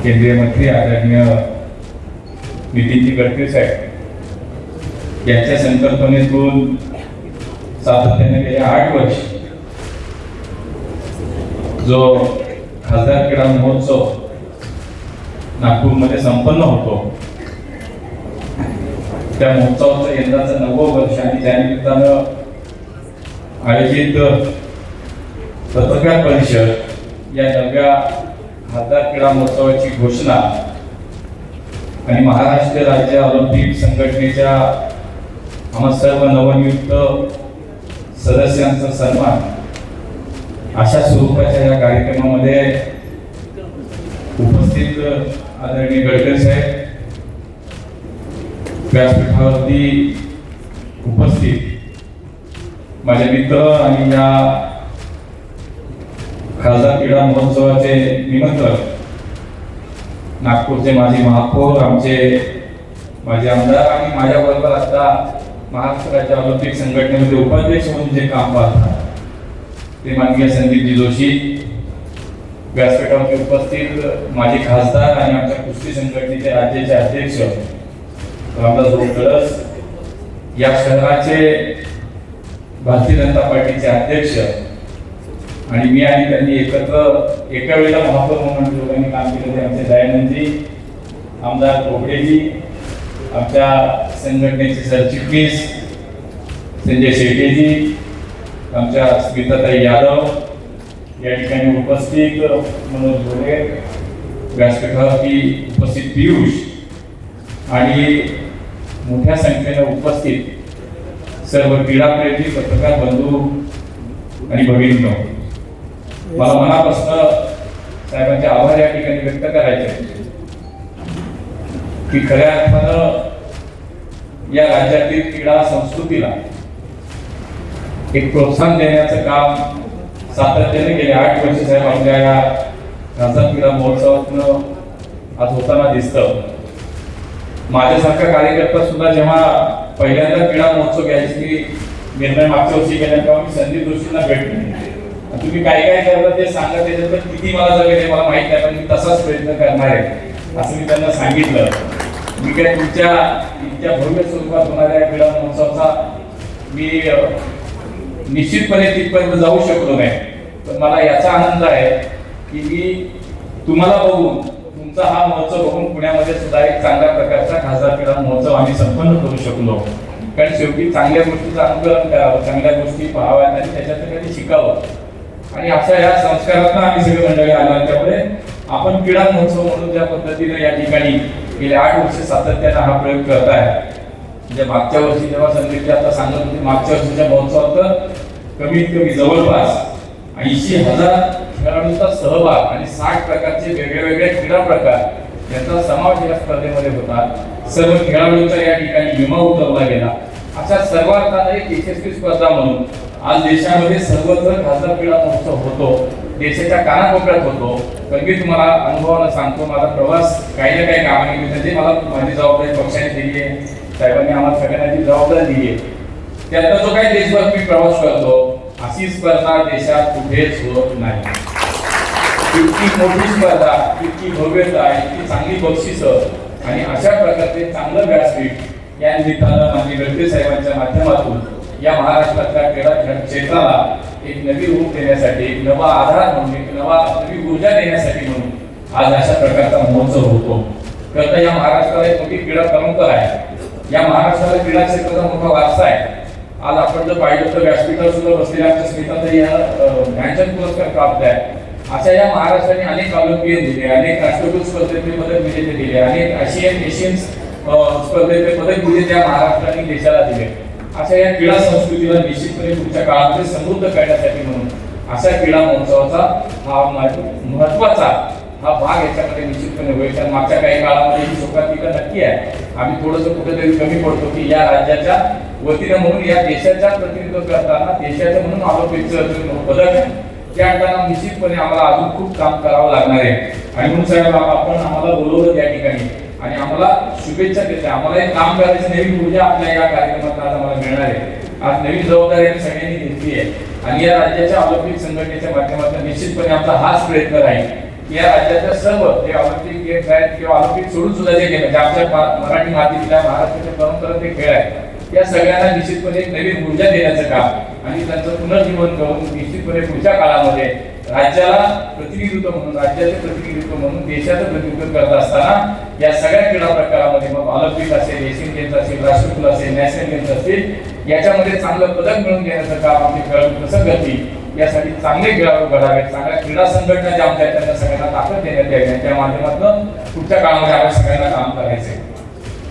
केंद्रीय मंत्री आदरणीय नितीनजी गडकरी साहेब यांच्या संकल्पनेतून सातत्याने गेल्या 8 वर्ष जो खासदार क्रीडा महोत्सव नागपूरमध्ये संपन्न होतो, त्या महोत्सवाचं यंदाचं 9वं वर्ष आणि त्यानिमित्तानं आयोजित पत्रकार परिषद या 9व्या खासदार क्रीडा महोत्सवाची घोषणा आणि महाराष्ट्र राज्य ऑलिम्पिक संघटनेच्या आम्हा सर्व नवनियुक्त सदस्यांचा सन्मान अशा स्वरूपाच्या या कार्यक्रमामध्ये उपस्थित आदरणीय गडकरी साहेब, व्यासपीठावरती उपस्थित माझे मित्र आणि या खासदार क्रीडा महोत्सवाचे निमंत्रक नागपूरचे माजी महापौर, आमचे माजी आमदार आणि माझ्याबरोबर आता महाराष्ट्र राज्य ऑलिम्पिक संघटनेमध्ये उपाध्यक्ष म्हणून जे काम पाहतात ते माननीय संदीपजी जोशी, व्यासपीठावरती उपस्थित माजी खासदार आणि आमच्या कुस्ती संघटनेचे राज्याचे अध्यक्ष रामदास कळस, या शहराचे भारतीय जनता पार्टीचे अध्यक्ष आणि मी आणि त्यांनी एकत्र एका वेळेला महापौर म्हणून दोघांनी काम केले आमचे दयानंदजी, आमदार कोगडेजी, आमच्या संघटनेचे सरचिटणीस संजय शेट्टीजी, आमच्या स्मिताताई यादव, या ठिकाणी उपस्थित मनोज भोरे, व्यासपीठावरती उपस्थित पियुष आणि मोठ्या संख्येने उपस्थित सर्व क्रीडाप्रेमी पत्रकार बंधू आणि भगिनींनो, मला मनापासून साहेबांचे आभार या ठिकाणी व्यक्त करायचे की खऱ्या अर्थानं या राज्यातील क्रीडा संस्कृतीला एक प्रोत्साहन देण्याचं काम सातत्याने गेले 8 वर्ष साहेब आपल्या या खासदार क्रीडा महोत्सवातून आज होताना दिसतं. माझ्यासारखा कार्यकर्ता सुद्धा जेव्हा पहिल्यांदा क्रीडा महोत्सव घ्यायची निर्णय मागच्या वर्षी केला तेव्हा मी संदीप जोशींना भेटलो. तुम्ही काय काय करता ते सांगा, त्याच्यात किती मला जमेल मला माहित नाही, पण मी तसाच प्रयत्न करणार आहे असं मी त्यांना सांगितलं. मी काय तुमच्या इतक्या भव्य स्वरूपात होणाऱ्या क्रीडा महोत्सवाचा मी निश्चितपणे तिथपर्यंत जाऊ शकलो नाही, पण मला याचा आनंद आहे की मी तुम्हाला बघून, तुमचा हा महोत्सव बघून पुण्यामध्ये सुद्धा एक चांगल्या प्रकारचा खासदार क्रीडा महोत्सव आम्ही संपन्न करू शकलो. कारण शेवटी चांगल्या गोष्टीचं अनुकरण करावं, चांगल्या गोष्टी पाहाव्यात आणि त्याच्यातून काही शिकावं आणि अशा या संस्कारातून आम्ही सगळे मंडळी आलो. त्यामुळे आपण क्रीडा महोत्सव म्हणून ज्या पद्धतीने या ठिकाणी गेले 8 वर्ष सातत्याने हा प्रयोग करताय, म्हणजे मागच्या वर्षी जेव्हा संदीपजी आता सांगत होते, मागच्या वर्षीच्या महोत्सवात कमीत कमी जवळपास 80,000 खेळाडूंचा सहभाग आणि 60 प्रकारचे वेगळे क्रीडा प्रकार यांचा समावेश या स्पर्धेमध्ये होता. सर्व खेळाडूंचा या ठिकाणी विमा उतरवला गेला. अशा सर्वांना एक यशस्वी स्पर्धा म्हणून आज देशामध्ये सर्वत्र खासदार क्रीडा महोत्सव होतो, देशाच्या कानाकोपऱ्यात होतो. पण मी तुम्हाला अनुभवानं सांगतो, माझा प्रवास काही ना काही कामानिमित्त जे मला माझी जबाबदारी पक्षाने दिली आहे, साहेबांनी आम्हाला सगळ्यांची जबाबदारी दिली आहे, त्यातला जो काही देशभर मी प्रवास करतो, अशी स्पर्धा देशात कुठेच होत नाही. इतकी मोठी स्पर्धा, इतकी भव्यता, इतकी चांगली बक्षिसं आणि अशा प्रकारचे चांगलं व्यासपीठ या निमित्तानं माननीय गडकरी साहेबांच्या माध्यमातून या महाराष्ट्रातल्या क्रीडा क्षेत्राला एक नवी रूप देण्यासाठी, एक नवा आधार म्हणून, एक नवी ऊर्जा देण्यासाठी म्हणून आज अशा प्रकारचा महोत्सव होतो. खरं या महाराष्ट्राला एक मोठी क्रीडा परंपरा आहे, या महाराष्ट्राला क्रीडा क्षेत्राचा मोठा वारसा आहे. आज आपण जर पाहिलं तर व्यासपीठावर सुद्धा बसलेल्या आमच्या स्मिताताई या ध्यानचंद पुरस्कार प्राप्त आहे. अशा या महाराष्ट्राने अनेक ऑलिम्पियन दिले, अनेक राष्ट्रकुल स्पर्धेतले पदक विजेते दिले, अनेक एशियन स्पर्धेतले पदक विजेते या महाराष्ट्राने देशाला दिले. अशा या क्रीडा संस्कृतीला निश्चितपणे पुढच्या काळामध्ये समृद्ध करण्यासाठी म्हणून अशा क्रीडा महोत्सवाचा हा महत्वाचा हा भाग याच्यामध्ये निश्चितपणे होईल. कारण मागच्या काही काळामध्ये ही शोकांतिका नक्की आहे. आम्ही थोडंसं कुठेतरी कमी पडतो की या राज्याच्या वतीने म्हणून, या देशाच्या प्रतिनिधित्व करताना देशाचं म्हणून ऑलिम्पिकचं पदक आहे ते आणताना निश्चितपणे आम्हाला अजून खूप काम करावं लागणार आहे. आणि म्हणून साहेब आपण आम्हाला बोलवलं त्या ठिकाणी आणि आम्हाला शुभेच्छा देते. आम्हाला एक काम करायची नवीन ऊर्जा आपल्या या कार्यक्रमात आज आम्हाला मिळणार आहे. आज नवीन जबाबदारी आम्ही सगळ्यांनी घेतली आहे आणि या राज्याच्या ऑलिम्पिक संघटनेच्या माध्यमातून निश्चितपणे आमचा हाच प्रयत्न राहील या राज्याच्या सर्व जे ऑलिम्पिक गेम्स आहेत किंवा ऑलिम्पिक सोडून सुद्धा जे गेम आहेत, आमच्या मराठी मातीतल्या महाराष्ट्राच्या परंपरेचे खेळ आहेत, या सगळ्यांना निश्चितपणे एक नवीन ऊर्जा देण्याचं काम आणि त्यांचं पुनर्जीवन करून निश्चितपणे पुढच्या काळामध्ये राज्याला प्रतिनिधित्व म्हणून, राज्याचे प्रतिनिधित्व म्हणून देशाचं प्रतिनिधित्व करत असताना या सगळ्या क्रीडा प्रकारामध्ये मग ऑलिम्पिक असेल, एशियन गेम्स असेल, राष्ट्रकुल असेल, नॅशनल गेम्स असतील, याच्यामध्ये चांगलं पदक मिळवून देण्याचं काम आमचे खेळाडू कसं करतील यासाठी चांगले खेळाडू घडावेत, चांगल्या क्रीडा संघटना ज्या आमच्या त्यांना सगळ्यांना ताकद देण्यात यावी, त्या माध्यमातून पुढच्या काळामध्ये आपण सगळ्यांना काम करायचंय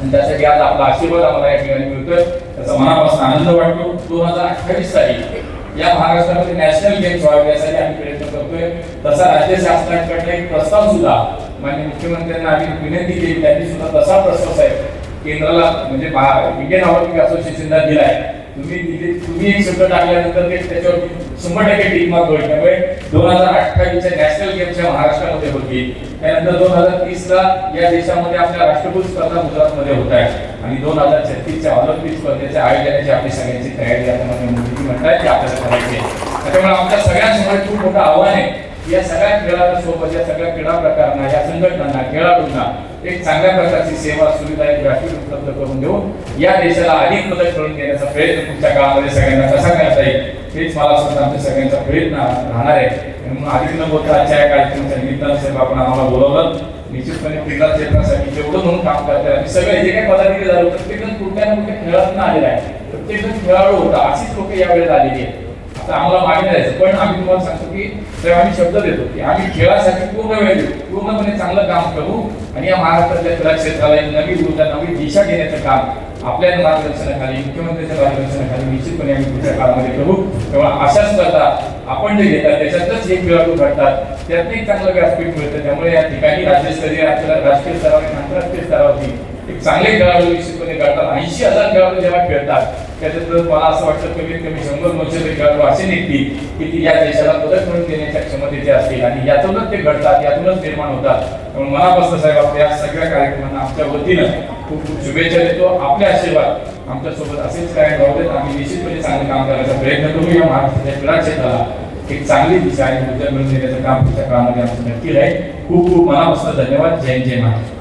आणि त्यासाठी आज आपला आशीर्वाद आम्हाला या ठिकाणी मिळतोय, त्याचा मनापासून आनंद वाटतो. 2028 साली या महाराष्ट्रामध्ये नॅशनल गेम्स व्हावे यासाठी आम्ही प्रयत्न करतोय. तसा राज्य शासनाकडे एक प्रस्ताव सुद्धा माननीय मुख्यमंत्र्यांना आम्ही विनंती केली, त्यांनी सुद्धा तसा प्रस्ताव साहेब केंद्राला म्हणजे इंडियन ऑलिम्पिक असोसिएशनला दिलाय. तुम्ही एक शब्द टाकल्यानंतर ते त्याच्यावर 100% टिक मार्क होईल. त्यामुळे 2028च्या नॅशनल गेम्सच्या महाराष्ट्रामध्ये होतील, त्यानंतर 2030ला या देशामध्ये आपल्या राष्ट्रकुल स्पर्धा गुजरातमध्ये होत आहे आणि 2036च्या ऑलिम्पिक स्पर्धेच्या आयोजनाची आपली सगळ्यांची तयारी आता मोदी म्हणतात की आपल्याला करायची आहे. त्यामुळे आमच्या सगळ्यांसमोर खूप मोठं आव्हान आहे. या सगळ्या खेळांसोबत या सगळ्या क्रीडा प्रकारांना, या संघटनांना, खेळाडूंना एक चांगल्या प्रकारची सेवा सुविधा एक व्यासपीठ उपलब्ध करून देऊन या देशाला अधिक मदत करून देण्याचा प्रयत्न पुढच्या काळामध्ये सगळ्यांना कसा करता येईल हेच मला सुद्धा आमच्या सगळ्यांचा प्रयत्न राहणार आहे. म्हणून अधिक न बोलता आजच्या या कार्यक्रमाच्या निमित्तानं साहेब आपण आम्हाला बोलवलं. निश्चितपणे क्रीडा क्षेत्रासाठी जेवढं म्हणून काम करतात आणि सगळे जे काही पदाधिकारी झाले प्रत्येकजण कुठल्या ना कुठल्या खेळातून आलेला आहे, प्रत्येकजण खेळाडू होता, अशीच लोक यावेळेस आलेली आहेत. आता आम्हाला मागे जायचं, पण आम्ही तुम्हाला सांगतो की तेव्हा आम्ही शब्द देतो की आम्ही खेळासाठी पूर्ण वेळ देऊ, पूर्णपणे चांगलं काम करू आणि या महाराष्ट्रातल्या क्रीडा क्षेत्राला एक नवी ऊर्जा, नवी दिशा देण्याचं काम आपल्या मार्गदर्शनाखाली, मुख्यमंत्र्यांच्या मार्गदर्शनाखाली निश्चितपणे आम्ही पुढच्या काळामध्ये करू. तेव्हा अशाच स्पर्धा आपण जे घेतात त्याच्यातच हे खेळाडू घडतात, त्यात एक चांगलं व्यासपीठ मिळतं. त्यामुळे या ठिकाणी राज्यस्तरीय, आपल्याला राष्ट्रीय स्तरावर, आंतरराष्ट्रीय स्तरावरती एक चांगले खेळाडू निश्चितपणे घडतात. 80,000 खेळाडू जेव्हा खेळतात त्याच्यात मला असं वाटतं कमीत कमी 100-200 खेळाडू असे निघतील की ती या देशाला पदक मिळवून देण्याच्या क्षमतेचे असतील आणि यातूनच ते घडतात, यातूनच निर्माण होतात. म्हणून मनापासून साहेब आपल्या या सगळ्या कार्यक्रमांना आमच्या वतीनं खूप खूप शुभेच्छा देतो. आपले आशीर्वाद आमच्यासोबत असेच कायम राहू देत. आम्ही निश्चितपणे चांगलं काम करायचा प्रयत्न करू. या महाराष्ट्राच्या क्रीडा क्षेत्राला एक चांगली दिशा आणि ऊर्जा मिळवून देण्याचं काम पुढच्या काळामध्ये आमचं नक्की राहील. खूप खूप मनापासून धन्यवाद. जय जय महाराष्ट्र.